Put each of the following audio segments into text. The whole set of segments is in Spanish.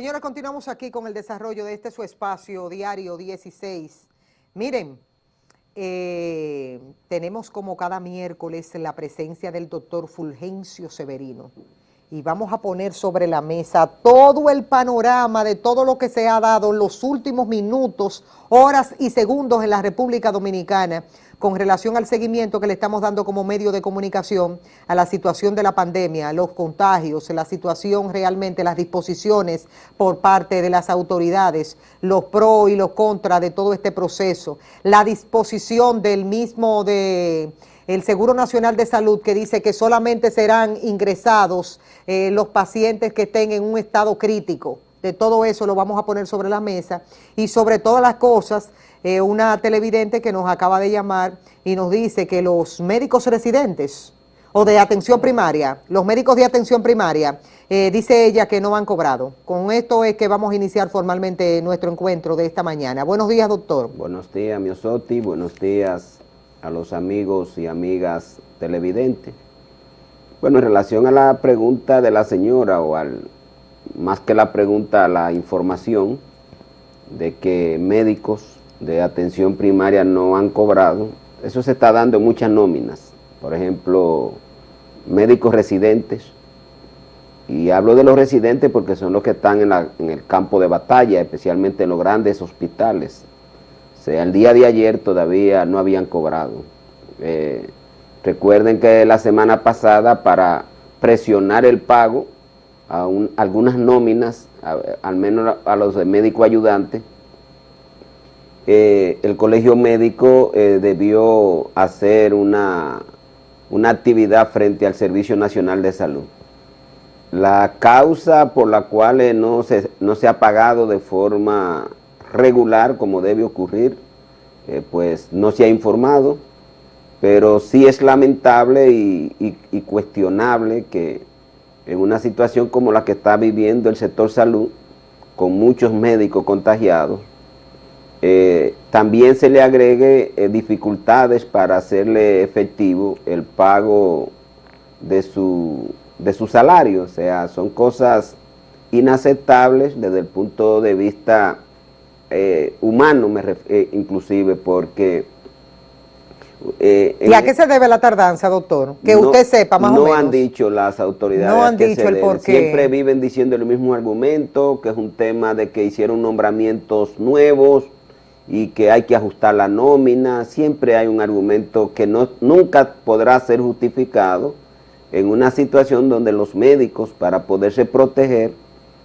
Señores, continuamos aquí con el desarrollo de este su espacio diario 16. Miren, tenemos como cada miércoles la presencia del doctor Fulgencio Severino y vamos a poner sobre la mesa todo el panorama de todo lo que se ha dado en los últimos minutos, horas y segundos en la República Dominicana con relación al seguimiento que le estamos dando como medio de comunicación a la situación de la pandemia, los contagios, la situación realmente, las disposiciones por parte de las autoridades, los pros y los contras de todo este proceso, la disposición del mismo el Seguro Nacional de Salud, que dice que solamente serán ingresados los pacientes que estén en un estado crítico. De todo eso lo vamos a poner sobre la mesa y sobre todas las cosas, una televidente que nos acaba de llamar y nos dice que los médicos residentes o de atención primaria, los médicos de atención primaria, dice ella que no han cobrado. Con esto es que vamos a iniciar formalmente nuestro encuentro de esta mañana. Buenos días, doctor. Buenos días, Miosotti. Buenos días a los amigos y amigas televidentes. Bueno, en relación a la pregunta de la señora, más que la pregunta, la información de que médicos de atención primaria no han cobrado, eso se está dando en muchas nóminas. Por ejemplo, médicos residentes, y hablo de los residentes porque son los que están en el campo de batalla, especialmente en los grandes hospitales. O sea, el día de ayer todavía no habían cobrado. Recuerden que la semana pasada, para presionar el pago a algunas nóminas, al menos a los de médico ayudante, el colegio médico debió hacer una actividad frente al Servicio Nacional de Salud. La causa por la cual no se ha pagado de forma regular como debe ocurrir, pues no se ha informado, pero sí es lamentable y cuestionable que en una situación como la que está viviendo el sector salud, con muchos médicos contagiados, también se le agregue dificultades para hacerle efectivo el pago de su salario. O sea, son cosas inaceptables desde el punto de vista humano, inclusive, porque... ¿Y a qué se debe la tardanza, doctor? Que usted sepa más o menos. No han dicho las autoridades. No han dicho el por qué. Siempre viven diciendo el mismo argumento, que es un tema de que hicieron nombramientos nuevos y que hay que ajustar la nómina. Siempre hay un argumento que nunca podrá ser justificado en una situación donde los médicos, para poderse proteger,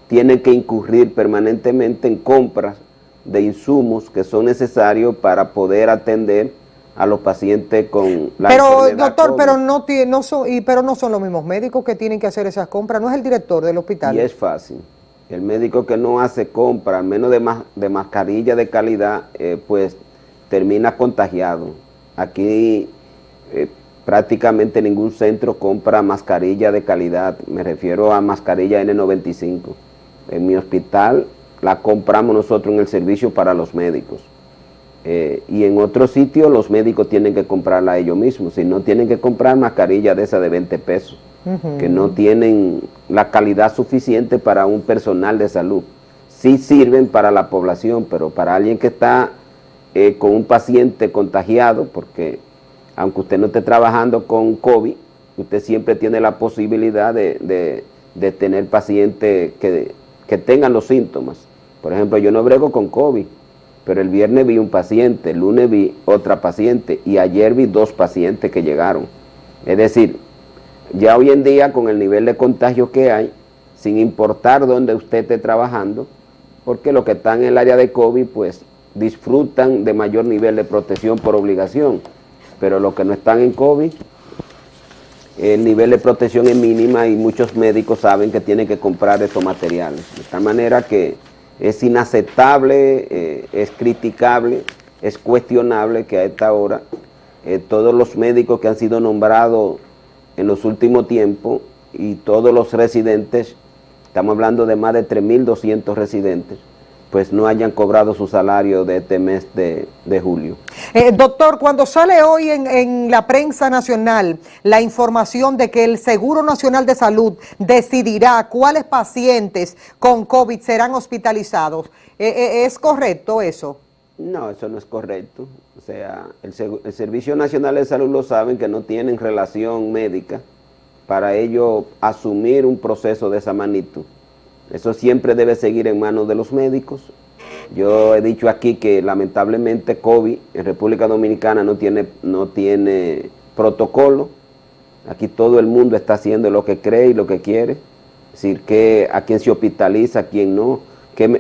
tienen que incurrir permanentemente en compras de insumos que son necesarios para poder atender a los pacientes con la enfermedad doctor, COVID. pero no son los mismos médicos que tienen que hacer esas compras, no es el director del hospital. Y es fácil. El médico que no hace compra, al menos de mascarilla de calidad, pues termina contagiado. Aquí prácticamente ningún centro compra mascarilla de calidad, me refiero a mascarilla N95. En mi hospital la compramos nosotros en el servicio para los médicos. Y en otros sitios los médicos tienen que comprarla ellos mismos, si no tienen que comprar mascarilla de esa de 20 pesos, que no tienen la calidad suficiente para un personal de salud. Sí sirven para la población, pero para alguien que está con un paciente contagiado, porque aunque usted no esté trabajando con COVID, usted siempre tiene la posibilidad de tener pacientes que tengan los síntomas. Por ejemplo, yo no brego con COVID, pero el viernes vi un paciente, el lunes vi otra paciente y ayer vi 2 pacientes que llegaron. Es decir, ya hoy en día con el nivel de contagio que hay, sin importar dónde usted esté trabajando, porque los que están en el área de COVID pues disfrutan de mayor nivel de protección por obligación, pero los que no están en COVID, el nivel de protección es mínima y muchos médicos saben que tienen que comprar estos materiales. De tal manera que es inaceptable, es criticable, es cuestionable que a esta hora todos los médicos que han sido nombrados en los últimos tiempos y todos los residentes, estamos hablando de más de 3.200 residentes, pues no hayan cobrado su salario de este mes de julio. Doctor, cuando sale hoy en la prensa nacional la información de que el Seguro Nacional de Salud decidirá cuáles pacientes con COVID serán hospitalizados, ¿es correcto eso? No, eso no es correcto. O sea, el Servicio Nacional de Salud lo saben que no tienen relación médica para ello asumir un proceso de esa magnitud. Eso siempre debe seguir en manos de los médicos. Yo he dicho aquí que lamentablemente COVID en República Dominicana no tiene protocolo. Aquí todo el mundo está haciendo lo que cree y lo que quiere. Es decir, que a quién se hospitaliza, a quién no,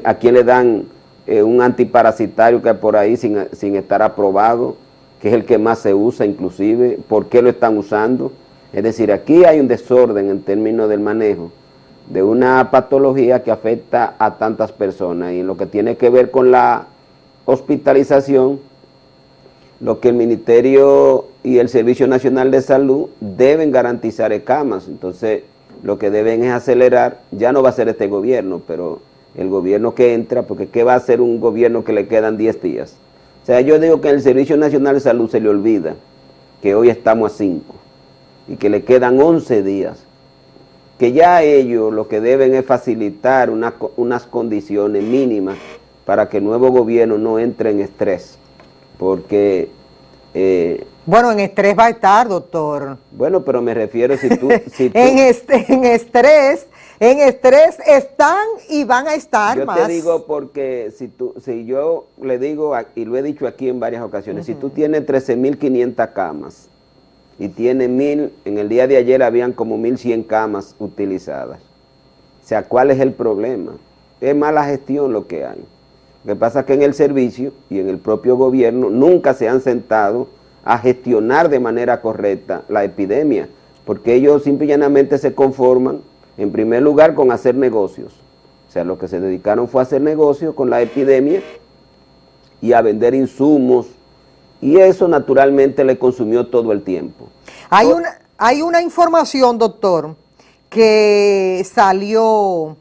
a quién le dan un antiparasitario que hay por ahí sin estar aprobado, que es el que más se usa inclusive, por qué lo están usando. Es decir, aquí hay un desorden en términos del manejo de una patología que afecta a tantas personas, y en lo que tiene que ver con la hospitalización, lo que el Ministerio y el Servicio Nacional de Salud deben garantizar es camas. Entonces lo que deben es acelerar, ya no va a ser este gobierno, pero el gobierno que entra, porque ¿qué va a hacer un gobierno que le quedan 10 días? O sea, yo digo que en el Servicio Nacional de Salud se le olvida que hoy estamos a 5 y que le quedan 11 días, que ya ellos lo que deben es facilitar unas condiciones mínimas para que el nuevo gobierno no entre en estrés, porque... bueno, en estrés va a estar, doctor. Bueno, pero me refiero si tú en estrés están y van a estar más. Yo te digo porque si yo le digo, y lo he dicho aquí en varias ocasiones, si tú tienes 13.500 camas y tienes 1.000, en el día de ayer habían como 1.100 camas utilizadas. O sea, ¿cuál es el problema? Es mala gestión lo que hay. Lo que pasa es que en el servicio y en el propio gobierno nunca se han sentado a gestionar de manera correcta la epidemia, porque ellos simple y llanamente se conforman, en primer lugar, con hacer negocios. O sea, lo que se dedicaron fue a hacer negocios con la epidemia y a vender insumos, y eso naturalmente le consumió todo el tiempo. Hay una información, doctor, que salió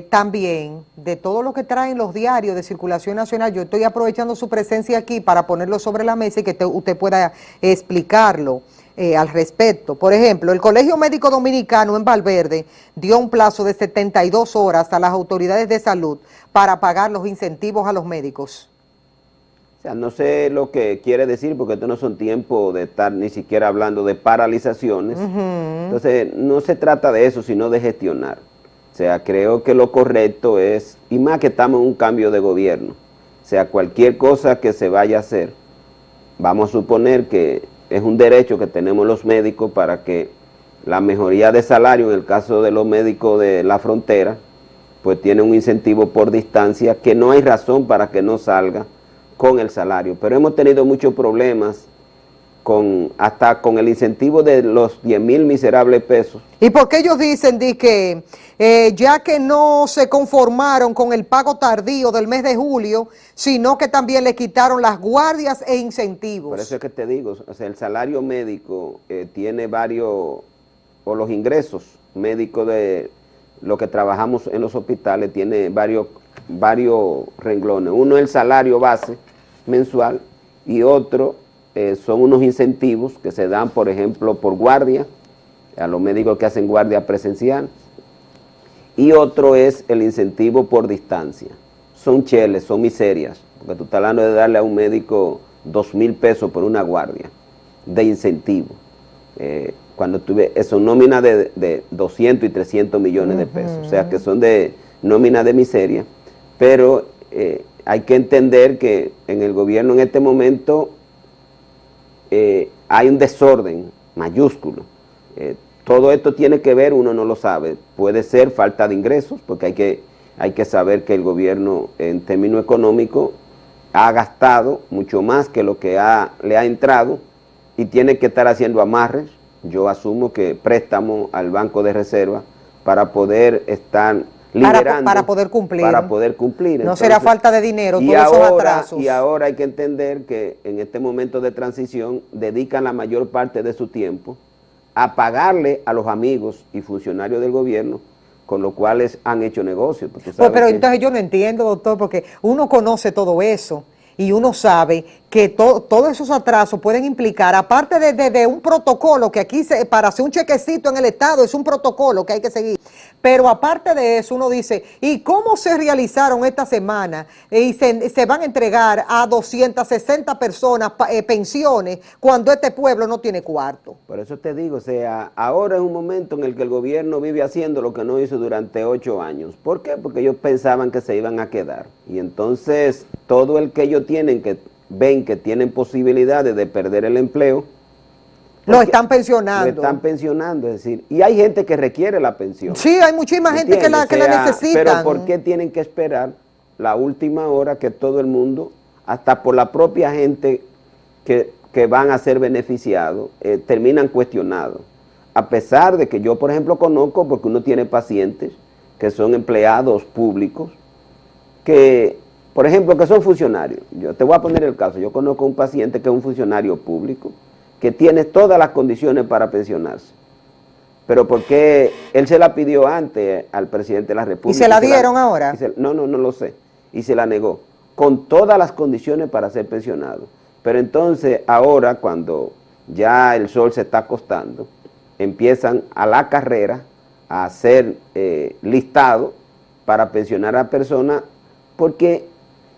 también de todo lo que traen los diarios de circulación nacional. Yo estoy aprovechando su presencia aquí para ponerlo sobre la mesa y que usted pueda explicarlo al respecto. Por ejemplo, el Colegio Médico Dominicano en Valverde dio un plazo de 72 horas a las autoridades de salud para pagar los incentivos a los médicos. O sea, no sé lo que quiere decir, porque estos no son tiempos de estar ni siquiera hablando de paralizaciones. Entonces, no se trata de eso, sino de gestionar. O sea, creo que lo correcto es, y más que estamos en un cambio de gobierno, o sea, cualquier cosa que se vaya a hacer, vamos a suponer que es un derecho que tenemos los médicos para que la mejoría de salario, en el caso de los médicos de la frontera, pues tiene un incentivo por distancia, que no hay razón para que no salga con el salario. Pero hemos tenido muchos problemas hasta con el incentivo de los 10,000 miserables pesos. ¿Y por qué ellos dicen que ya que no se conformaron con el pago tardío del mes de julio, sino que también le quitaron las guardias e incentivos? Por eso es que te digo, o sea, el salario médico tiene varios, o los ingresos médicos de lo que trabajamos en los hospitales, tiene varios renglones. Uno es el salario base mensual y otro son unos incentivos que se dan, por ejemplo, por guardia, a los médicos que hacen guardia presencial, y otro es el incentivo por distancia. Son cheles, son miserias, porque tú estás hablando de darle a un médico 2,000 pesos por una guardia de incentivo, cuando tuve eso, nómina de 200 y 300 millones de pesos, o sea que son de nómina de miseria, pero hay que entender que en el gobierno en este momento hay un desorden mayúsculo. Todo esto tiene que ver, uno no lo sabe, puede ser falta de ingresos, porque hay que saber que el gobierno en términos económicos ha gastado mucho más que lo que le ha entrado y tiene que estar haciendo amarres. Yo asumo que préstamo al Banco de Reserva para poder estar liberando. Para poder cumplir. Para poder cumplir. No será falta de dinero, todos esos atrasos. Y ahora hay que entender que en este momento de transición dedican la mayor parte de su tiempo a pagarle a los amigos y funcionarios del gobierno, con los cuales han hecho negocios. Pero entonces yo no entiendo, doctor, porque uno conoce todo eso y uno sabe que todos esos atrasos pueden implicar, aparte de un protocolo, que aquí para hacer un chequecito en el Estado es un protocolo que hay que seguir, pero aparte de eso uno dice, ¿y cómo se realizaron esta semana? Y se van a entregar a 260 personas pensiones cuando este pueblo no tiene cuarto. Por eso te digo, o sea, ahora es un momento en el que el gobierno vive haciendo lo que no hizo durante 8 años. ¿Por qué? Porque ellos pensaban que se iban a quedar. Y entonces todo el que ellos tienen, que ven que tienen posibilidades de perder el empleo, lo están pensionando. Lo están pensionando, es decir, y hay gente que requiere la pensión. Sí, hay muchísima gente que la necesita. Pero ¿por qué tienen que esperar la última hora que todo el mundo, hasta por la propia gente que van a ser beneficiados, terminan cuestionados? A pesar de que yo, por ejemplo, conozco, porque uno tiene pacientes que son empleados públicos, que, por ejemplo, que son funcionarios. Yo te voy a poner el caso. Yo conozco un paciente que es un funcionario público, que tiene todas las condiciones para pensionarse. Pero porque él se la pidió antes al presidente de la República. ¿Y se la dieron ahora? No lo sé. Y se la negó, con todas las condiciones para ser pensionado. Pero entonces, ahora, cuando ya el sol se está acostando, empiezan a la carrera a hacer listado para pensionar a personas, porque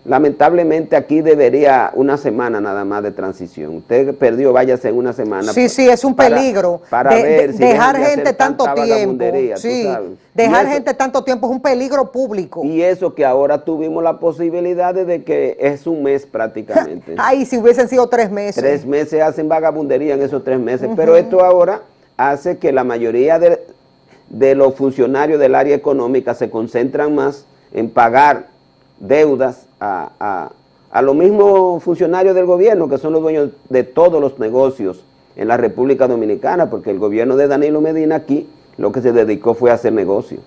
lamentablemente aquí debería una semana nada más de transición. Usted perdió, váyase en una semana. Sí, sí, es un peligro. Para ver si dejar gente tanto tiempo. Sí, dejar gente tanto tiempo es un peligro público. Y eso que ahora tuvimos la posibilidad de que es un mes prácticamente. Ay, si hubiesen sido 3 meses. 3 meses hacen vagabundería en esos 3 meses, pero esto ahora hace que la mayoría de los funcionarios del área económica se concentran más en pagar deudas a los mismos funcionarios del gobierno, que son los dueños de todos los negocios en la República Dominicana, porque el gobierno de Danilo Medina aquí lo que se dedicó fue a hacer negocio.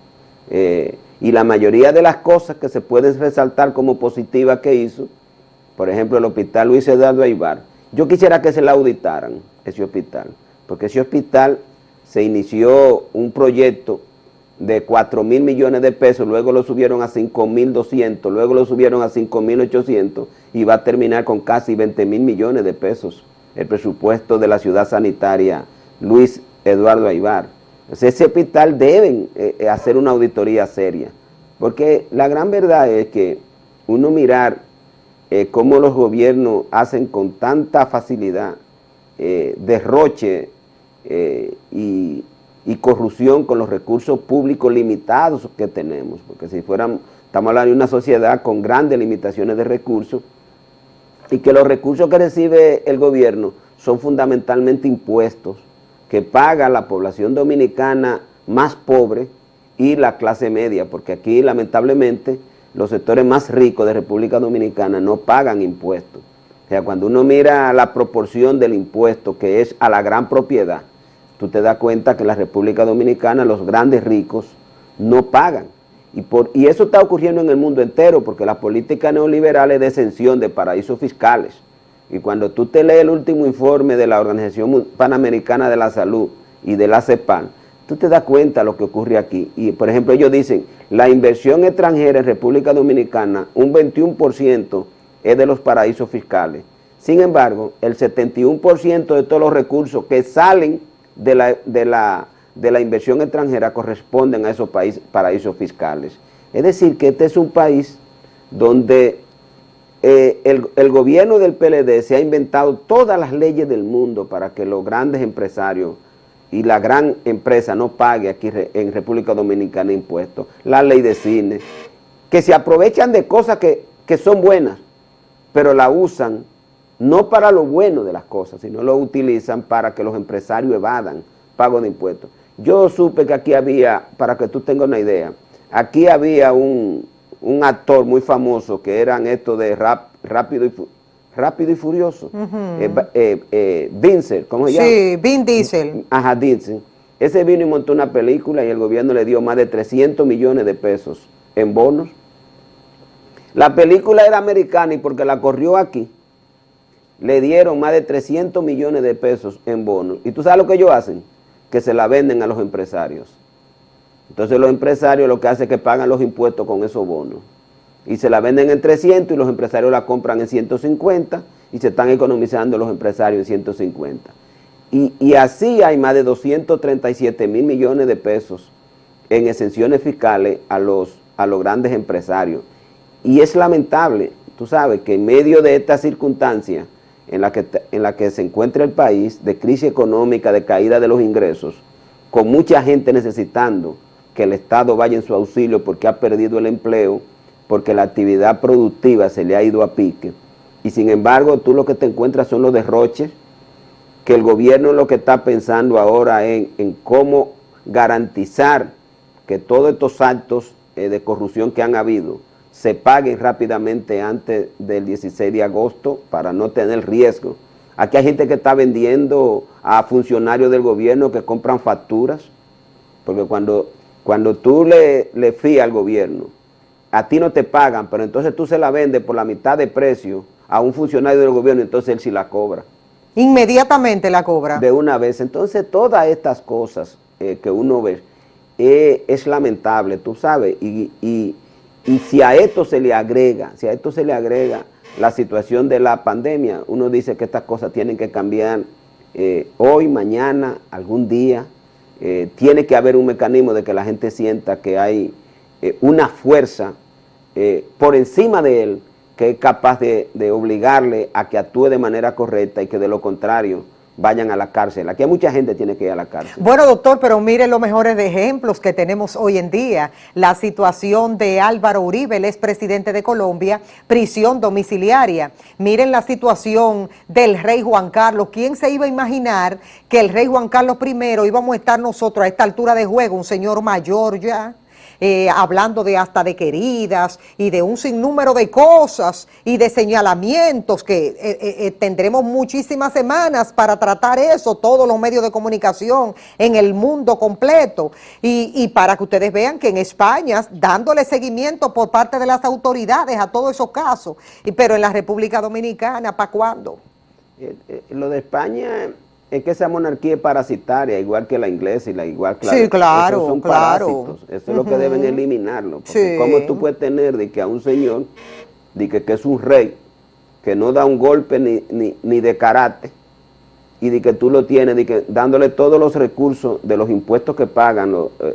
Y la mayoría de las cosas que se pueden resaltar como positivas que hizo, por ejemplo, el hospital Luis Eduardo Aybar, yo quisiera que se la auditaran, ese hospital, porque ese hospital se inició un proyecto de 4.000 millones de pesos, luego lo subieron a 5.200, luego lo subieron a 5.800 y va a terminar con casi 20.000 millones de pesos el presupuesto de la ciudad sanitaria Luis Eduardo Aybar. Ese hospital deben hacer una auditoría seria, porque la gran verdad es que uno mirar cómo los gobiernos hacen con tanta facilidad derroche y corrupción con los recursos públicos limitados que tenemos, porque si fuéramos, estamos hablando de una sociedad con grandes limitaciones de recursos, y que los recursos que recibe el gobierno son fundamentalmente impuestos que paga la población dominicana más pobre y la clase media, porque aquí lamentablemente los sectores más ricos de República Dominicana no pagan impuestos. O sea, cuando uno mira la proporción del impuesto que es a la gran propiedad, tú te das cuenta que en la República Dominicana los grandes ricos no pagan. Y eso está ocurriendo en el mundo entero, porque la política neoliberal es de exención de paraísos fiscales. Y cuando tú te lees el último informe de la Organización Panamericana de la Salud y de la CEPAL, tú te das cuenta de lo que ocurre aquí. Y por ejemplo, ellos dicen, la inversión extranjera en República Dominicana, un 21% es de los paraísos fiscales. Sin embargo, el 71% de todos los recursos que salen de la inversión extranjera corresponden a esos paraísos fiscales. Es decir, que este es un país donde el gobierno del PLD se ha inventado todas las leyes del mundo para que los grandes empresarios y la gran empresa no pague aquí en República Dominicana impuestos, la ley de cine, que se aprovechan de cosas que son buenas, pero la usan no para lo bueno de las cosas, sino lo utilizan para que los empresarios evadan pago de impuestos. Yo supe que aquí había, para que tú tengas una idea, aquí había un actor muy famoso que eran estos de Rápido y Furioso, Vincent, ¿cómo se llama? Sí, Vin Diesel. Ajá, Diesel. Ese vino y montó una película y el gobierno le dio más de 300 millones de pesos en bonos. La película era americana y porque la corrió aquí, le dieron más de 300 millones de pesos en bonos. ¿Y tú sabes lo que ellos hacen? Que se la venden a los empresarios. Entonces los empresarios lo que hacen es que pagan los impuestos con esos bonos. y se la venden en 300 y los empresarios la compran en 150 y se están economizando los empresarios en 150. Y así hay más de 237 mil millones de pesos en exenciones fiscales a los grandes empresarios. Y es lamentable, tú sabes, que en medio de esta circunstancia en la que se encuentra el país, de crisis económica, de caída de los ingresos, con mucha gente necesitando que el Estado vaya en su auxilio porque ha perdido el empleo, porque la actividad productiva se le ha ido a pique, y sin embargo tú lo que te encuentras son los derroches, que el gobierno lo que está pensando ahora en cómo garantizar que todos estos actos de corrupción que han habido se paguen rápidamente antes del 16 de agosto para no tener riesgo. Aquí hay gente que está vendiendo a funcionarios del gobierno que compran facturas, porque cuando tú le fías al gobierno, a ti no te pagan, pero entonces tú se la vendes por la mitad de precio a un funcionario del gobierno, entonces él sí la cobra. Inmediatamente la cobra. De una vez. Entonces todas estas cosas que uno ve es lamentable, tú sabes, y si a esto se le agrega, la situación de la pandemia, uno dice que estas cosas tienen que cambiar hoy, mañana, algún día. Tiene que haber un mecanismo de que la gente sienta que hay una fuerza por encima de él que es capaz de obligarle a que actúe de manera correcta y que de lo contrario vayan a la cárcel. Aquí hay mucha gente que tiene que ir a la cárcel. Bueno, doctor, pero mire los mejores ejemplos que tenemos hoy en día. La situación de Álvaro Uribe, el expresidente de Colombia, prisión domiciliaria. Miren la situación del rey Juan Carlos. ¿Quién se iba a imaginar que el rey Juan Carlos I íbamos a estar nosotros a esta altura de juego, un señor mayor ya? Hablando de hasta de queridas y de un sinnúmero de cosas y de señalamientos que tendremos muchísimas semanas para tratar eso, todos los medios de comunicación en el mundo completo y para que ustedes vean que en España dándole seguimiento por parte de las autoridades a todos esos casos, pero en la República Dominicana, ¿para cuándo? Lo de España es que esa monarquía es parasitaria, igual que la inglesa y igual que la... Sí, claro, esos son parásitos. Eso es lo que deben eliminarlo. Porque Sí. ¿cómo tú puedes tener de que a un señor, de que es un rey, que no da un golpe ni de karate, y de que tú lo tienes, de que dándole todos los recursos de los impuestos que pagan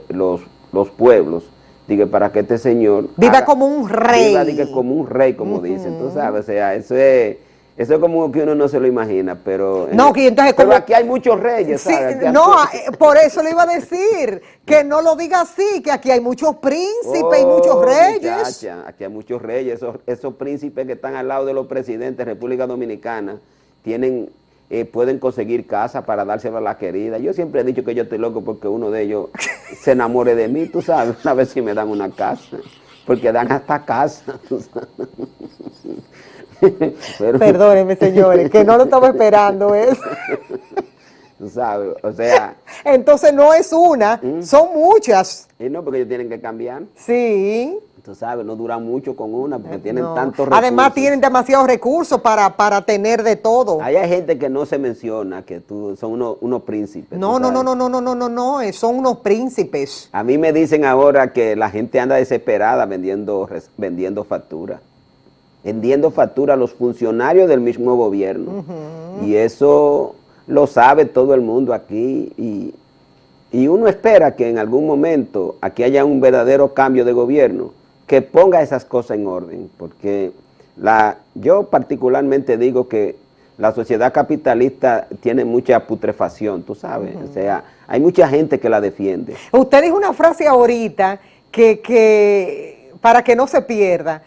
los pueblos, de que para que este señor... Viva como un rey. Viva de que como un rey, como dicen, tú sabes, o sea, eso es como que uno no se lo imagina, pero... No, que entonces pero como... aquí hay muchos reyes, Sí, ¿sabes? no, por eso le iba a decir, que no lo diga así, que aquí hay muchos príncipes y muchos reyes. Muchacha, aquí hay muchos reyes, esos príncipes que están al lado de los presidentes de República Dominicana, pueden conseguir casa para dárselo a la querida. Yo siempre he dicho que yo estoy loco porque uno de ellos se enamore de mí, tú sabes, a ver si me dan una casa, porque dan hasta casa, tú sabes. Perdónenme, señores, que no lo estaba esperando eso. Tú sabes, o sea... Entonces no es una, son muchas. Y no, porque ellos tienen que cambiar. Sí. Tú sabes, no duran mucho con una porque tienen tantos recursos. Además tienen demasiados recursos para tener de todo. Ahí hay gente que no se menciona, que son unos príncipes. No, son unos príncipes. A mí me dicen ahora que la gente anda desesperada vendiendo facturas. Vendiendo factura a los funcionarios del mismo gobierno. Y eso lo sabe todo el mundo aquí. Y uno espera que en algún momento aquí haya un verdadero cambio de gobierno que ponga esas cosas en orden. Porque yo particularmente digo que la sociedad capitalista tiene mucha putrefacción, tú sabes. O sea, hay mucha gente que la defiende. Usted dijo una frase ahorita que para que no se pierda.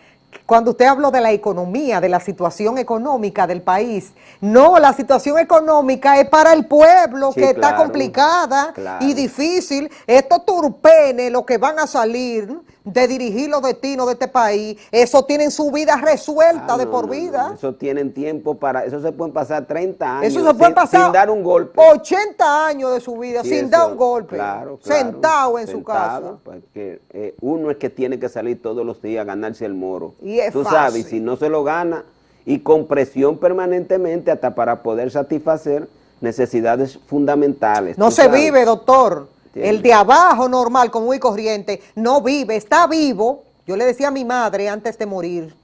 Cuando usted habló de la economía, de la situación económica del país, no, la situación económica es para el pueblo, Sí, que está claro, complicada claro. y difícil. Estos turpenes, los que van a salir de dirigir los destinos de este país, eso tienen su vida resuelta de por vida. No. Eso tienen tiempo eso se pueden pasar 30 años Eso se puede pasar sin dar un golpe. 80 años de su vida Sí, sin eso, dar un golpe, claro, sentado en su casa. Porque uno es que tiene que salir todos los días a ganarse el moro. Y es Tú fácil. sabes, y si no se lo gana, y con presión permanentemente hasta para poder satisfacer necesidades fundamentales. No tú se sabes. vive, doctor. ¿Entiendes? El de abajo normal, común y corriente, no vive, está vivo, Yo le decía a mi madre antes de morir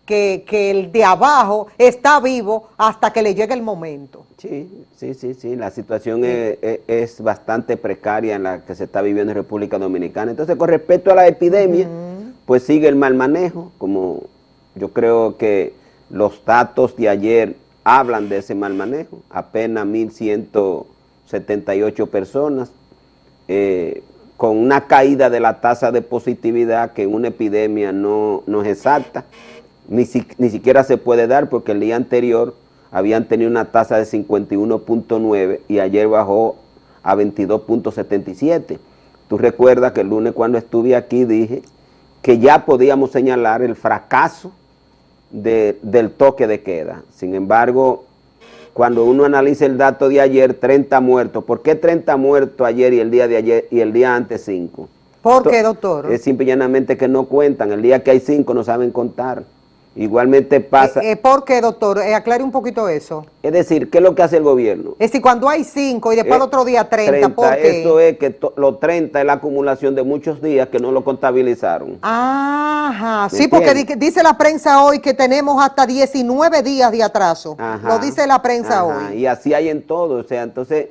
que el de abajo está vivo hasta que le llegue el momento. Sí, la situación es bastante precaria en la que se está viviendo en República Dominicana. Entonces, con respecto a la epidemia, pues sigue el mal manejo, como yo creo que los datos de ayer hablan de ese mal manejo, apenas 1.178 personas, con una caída de la tasa de positividad que en una epidemia no es exacta, ni siquiera se puede dar porque el día anterior habían tenido una tasa de 51.9 y ayer bajó a 22.77. Tú recuerdas que el lunes cuando estuve aquí dije que ya podíamos señalar el fracaso del toque de queda. Sin embargo, cuando uno analiza el dato de ayer, 30 muertos. ¿Por qué 30 muertos ayer y el día de ayer y el día antes 5? ¿Por qué, doctor? Es simple y llanamente que no cuentan. El día que hay 5 no saben contar. Igualmente pasa... ¿Por qué, doctor? Aclare un poquito eso. Es decir, ¿qué es lo que hace el gobierno? Es decir, cuando hay 5 y después el otro día 30, ¿por qué? Eso es que los 30 es la acumulación de muchos días que no lo contabilizaron. Ajá, sí, porque dice la prensa hoy que tenemos hasta 19 días de atraso. Ajá, lo dice la prensa hoy. Y así hay en todo, o sea, entonces...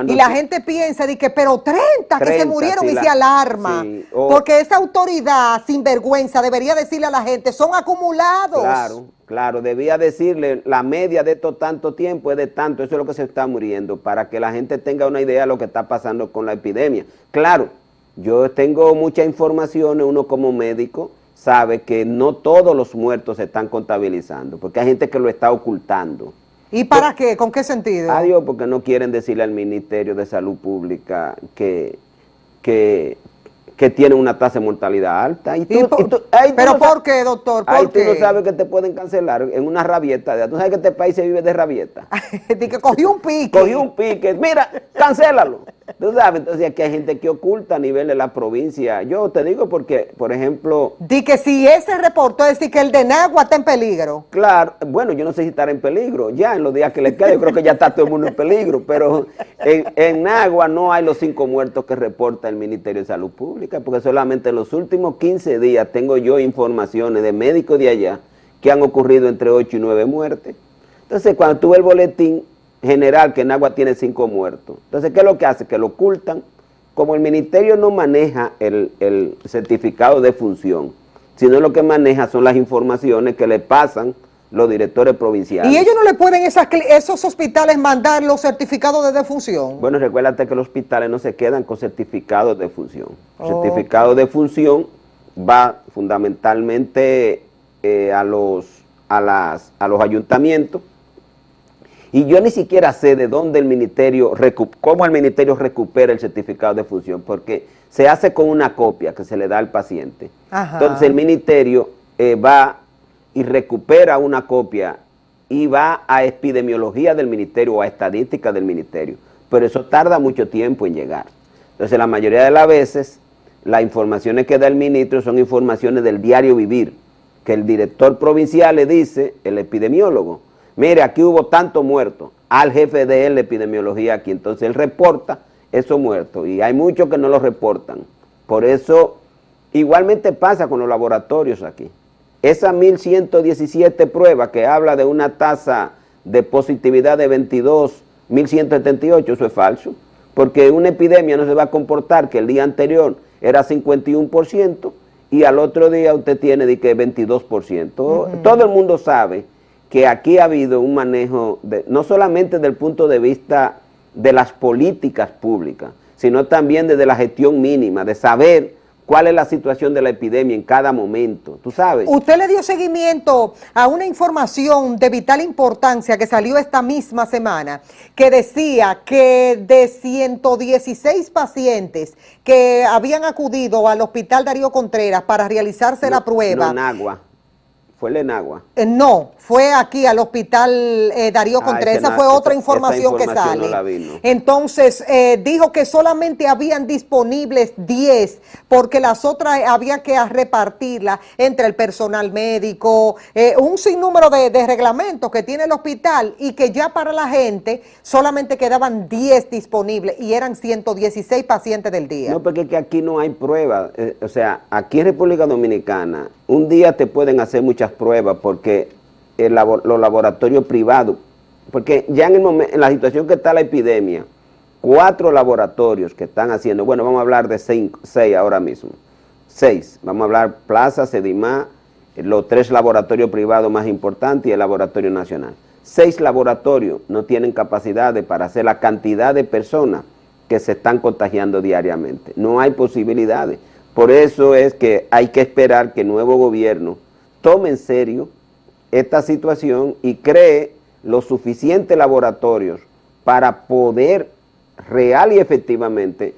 Y la gente piensa, pero 30 que se murieron y se alarma. Sí, porque esa autoridad sinvergüenza debería decirle a la gente, son acumulados. Claro, debía decirle, la media de estos tanto tiempo es de tanto, eso es lo que se está muriendo, para que la gente tenga una idea de lo que está pasando con la epidemia. Claro, yo tengo mucha información, uno como médico sabe que no todos los muertos se están contabilizando, porque hay gente que lo está ocultando. ¿Y para qué? ¿Con qué sentido? Adiós, porque no quieren decirle al Ministerio de Salud Pública que tiene una tasa de mortalidad alta. ¿Pero por qué, doctor? ¿Por qué? Tú no sabes que te pueden cancelar en una rabieta. Tú sabes que este país se vive de rabieta. De que cogió un pique. Cogió un pique. Mira, cancélalo. Tú sabes, entonces aquí hay gente que oculta a nivel de la provincia. Yo te digo porque, por ejemplo... Di que si ese reportó es decir que el de Nagua está en peligro. Claro, bueno, yo no sé si estará en peligro. Ya en los días que le queda, yo creo que ya está todo el mundo en peligro. Pero en Nagua no hay los 5 muertos que reporta el Ministerio de Salud Pública, porque solamente en los últimos 15 días tengo yo informaciones de médicos de allá que han ocurrido entre 8 y 9 muertes. Entonces, cuando tuve el boletín general que Nagua tiene 5 muertos. Entonces, ¿qué es lo que hace? Que lo ocultan. Como el ministerio no maneja el certificado de función, sino lo que maneja son las informaciones que le pasan los directores provinciales. ¿Y ellos no le pueden esos hospitales mandar los certificados de defunción? Bueno, recuérdate que los hospitales no se quedan con certificados de función. El certificado de función va fundamentalmente a los ayuntamientos. Y yo ni siquiera sé de dónde el ministerio, cómo el ministerio recupera el certificado de función, porque se hace con una copia que se le da al paciente. Ajá. Entonces el ministerio va y recupera una copia y va a epidemiología del ministerio o a estadística del ministerio, pero eso tarda mucho tiempo en llegar. Entonces la mayoría de las veces las informaciones que da el ministro son informaciones del diario vivir, que el director provincial le dice, el epidemiólogo, mire, aquí hubo tantos muertos, al jefe de él, la epidemiología aquí, entonces él reporta esos muertos, y hay muchos que no los reportan. Por eso, igualmente pasa con los laboratorios aquí. Esas 1.117 pruebas que habla de una tasa de positividad de 22.178, eso es falso, porque una epidemia no se va a comportar que el día anterior era 51% y al otro día usted tiene de que 22%. Todo el mundo sabe que aquí ha habido un manejo, no solamente desde el punto de vista de las políticas públicas, sino también desde la gestión mínima, de saber cuál es la situación de la epidemia en cada momento, tú sabes. Usted le dio seguimiento a una información de vital importancia que salió esta misma semana, que decía que de 116 pacientes que habían acudido al hospital Darío Contreras para realizarse la prueba. No, Nagua. Fue el Enagua. No, fue aquí al hospital Darío Contreras. Esa fue otra información que sale. No la vi, no. Entonces, dijo que solamente habían disponibles 10, porque las otras había que repartirlas entre el personal médico, un sinnúmero de reglamentos que tiene el hospital, y que ya para la gente solamente quedaban 10 disponibles y eran 116 pacientes del día. No, porque es que aquí no hay pruebas. O sea, aquí en República Dominicana, un día te pueden hacer muchas pruebas porque los laboratorios privados, porque ya en la situación que está la epidemia, 4 laboratorios que están haciendo, bueno, vamos a hablar de 6 ahora mismo, 6, vamos a hablar Plaza, Sedimá, los 3 laboratorios privados más importantes y el laboratorio nacional. 6 laboratorios no tienen capacidades para hacer la cantidad de personas que se están contagiando diariamente. No hay posibilidades. Por eso es que hay que esperar que el nuevo gobierno tome en serio esta situación y cree los suficientes laboratorios para poder real y efectivamente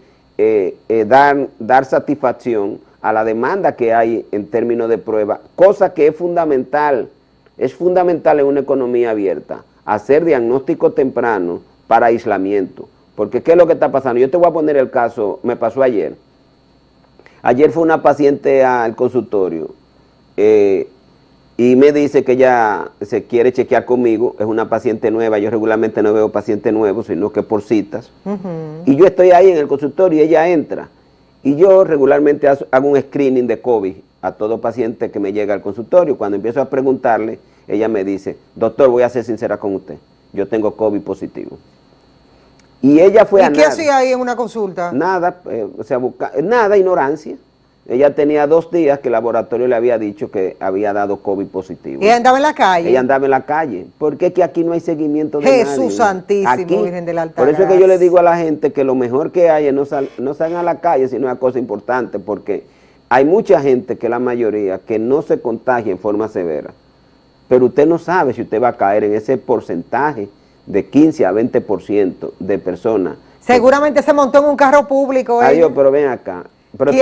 dar satisfacción a la demanda que hay en términos de prueba, cosa que es fundamental en una economía abierta, hacer diagnóstico temprano para aislamiento. Porque ¿qué es lo que está pasando? Yo te voy a poner el caso, me pasó ayer. Ayer fue una paciente al consultorio y me dice que ella se quiere chequear conmigo, es una paciente nueva, yo regularmente no veo pacientes nuevos, sino que por citas. Y yo estoy ahí en el consultorio y ella entra. Y yo regularmente hago un screening de COVID a todo paciente que me llega al consultorio. Cuando empiezo a preguntarle, ella me dice, doctor, voy a ser sincera con usted, yo tengo COVID positivo. Y ella fue a nada. ¿Y qué hacía ahí en una consulta? Nada, nada, ignorancia. Ella tenía 2 días que el laboratorio le había dicho que había dado COVID positivo. ¿Y ella andaba en la calle? Ella andaba en la calle, porque es que aquí no hay seguimiento de Jesús nadie. Santísimo, Aquí, Virgen de la Alta por eso es que Gracia. yo le digo a la gente que lo mejor que hay es no salgan a la calle, sino una cosa importante, porque hay mucha gente, que la mayoría, que no se contagia en forma severa, pero usted no sabe si usted va a caer en ese porcentaje de 15 a 20% de personas. Seguramente se montó en un carro público. Adiós, pero ven acá. Pero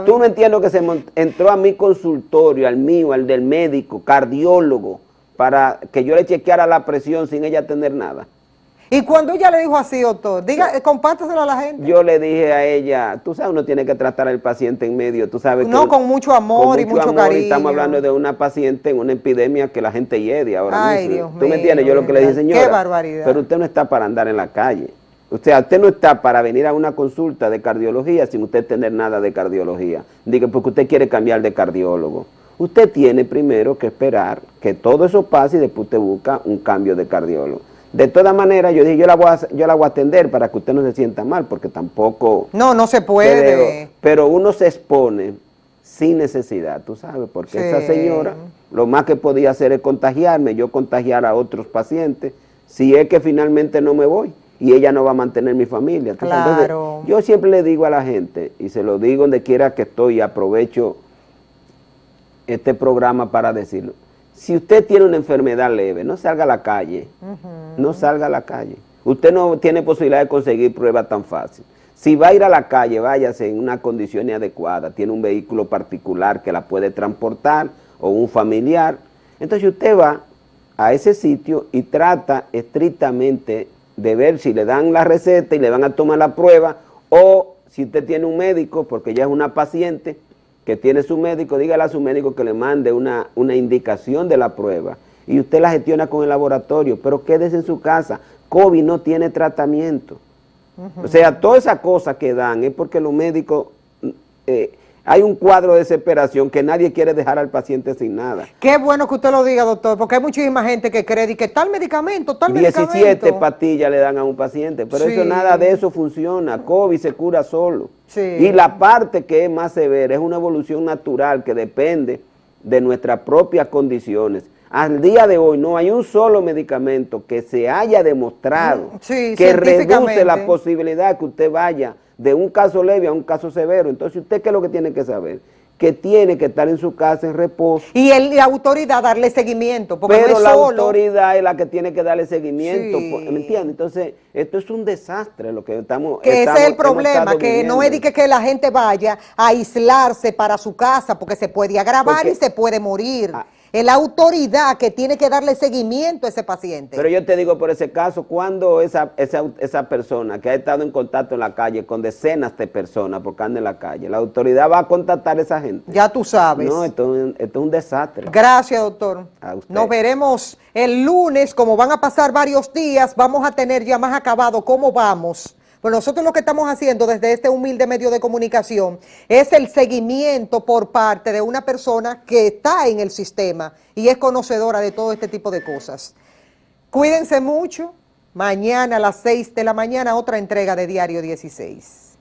tú no entiendes que entró a mi consultorio, al mío, al del médico, cardiólogo, para que yo le chequeara la presión sin ella tener nada. Y cuando ella le dijo así, doctor, compártaselo a la gente. Yo le dije a ella, tú sabes, uno tiene que tratar al paciente en medio, tú sabes. No, con mucho amor y mucho cariño. Y estamos hablando de una paciente en una epidemia que la gente hiede ahora mismo. Dios mío. ¿Tú me entiendes? Yo lo que le dije, señora, qué barbaridad. pero usted no está para andar en la calle. Usted no está para venir a una consulta de cardiología sin usted tener nada de cardiología. Diga, porque usted quiere cambiar de cardiólogo. Usted tiene primero que esperar que todo eso pase y después usted busca un cambio de cardiólogo. De todas maneras, yo dije, yo la voy a atender para que usted no se sienta mal, porque tampoco... No se puede. Pero uno se expone sin necesidad, tú sabes, porque esa señora lo más que podía hacer es contagiarme, yo contagiar a otros pacientes, si es que finalmente no me voy, y ella no va a mantener mi familia. Claro. Entonces, yo siempre le digo a la gente, y se lo digo donde quiera que estoy, y aprovecho este programa para decirlo, si usted tiene una enfermedad leve, no salga a la calle, no salga a la calle. Usted no tiene posibilidad de conseguir pruebas tan fácil. Si va a ir a la calle, váyase en una condición inadecuada, tiene un vehículo particular que la puede transportar o un familiar. Entonces usted va a ese sitio y trata estrictamente de ver si le dan la receta y le van a tomar la prueba, o si usted tiene un médico, porque ya es una paciente que tiene su médico, dígale a su médico que le mande una indicación de la prueba y usted la gestiona con el laboratorio, pero quédese en su casa. COVID no tiene tratamiento. O sea, todas esas cosas que dan es porque los médicos, hay un cuadro de desesperación que nadie quiere dejar al paciente sin nada. Qué bueno que usted lo diga, doctor, porque hay muchísima gente que cree que tal medicamento, 17 pastillas le dan a un paciente, pero eso nada de eso funciona. COVID se cura solo. Y la parte que es más severa es una evolución natural que depende de nuestras propias condiciones. Al día de hoy no hay un solo medicamento que se haya demostrado que reduce la posibilidad que usted vaya de un caso leve a un caso severo. Entonces, ¿usted qué es lo que tiene que saber? Que tiene que estar en su casa en reposo. Y la autoridad darle seguimiento, porque pero no es la solo. autoridad es la que tiene que darle seguimiento, ¿me entiendes? Entonces, esto es un desastre lo que estamos... Que ese es el problema, que no es de que la gente vaya a aislarse para su casa, porque se puede agravar y se puede morir. es la autoridad que tiene que darle seguimiento a ese paciente. Pero yo te digo por ese caso, cuando esa persona que ha estado en contacto en la calle con decenas de personas porque anda en la calle, la autoridad va a contactar a esa gente. Ya tú sabes. No, esto es un desastre. Gracias, doctor. A usted. Nos veremos el lunes, como van a pasar varios días, vamos a tener ya más acabado cómo vamos. Pues nosotros lo que estamos haciendo desde este humilde medio de comunicación es el seguimiento por parte de una persona que está en el sistema y es conocedora de todo este tipo de cosas. Cuídense mucho. Mañana a las 6 de la mañana otra entrega de Diario 16.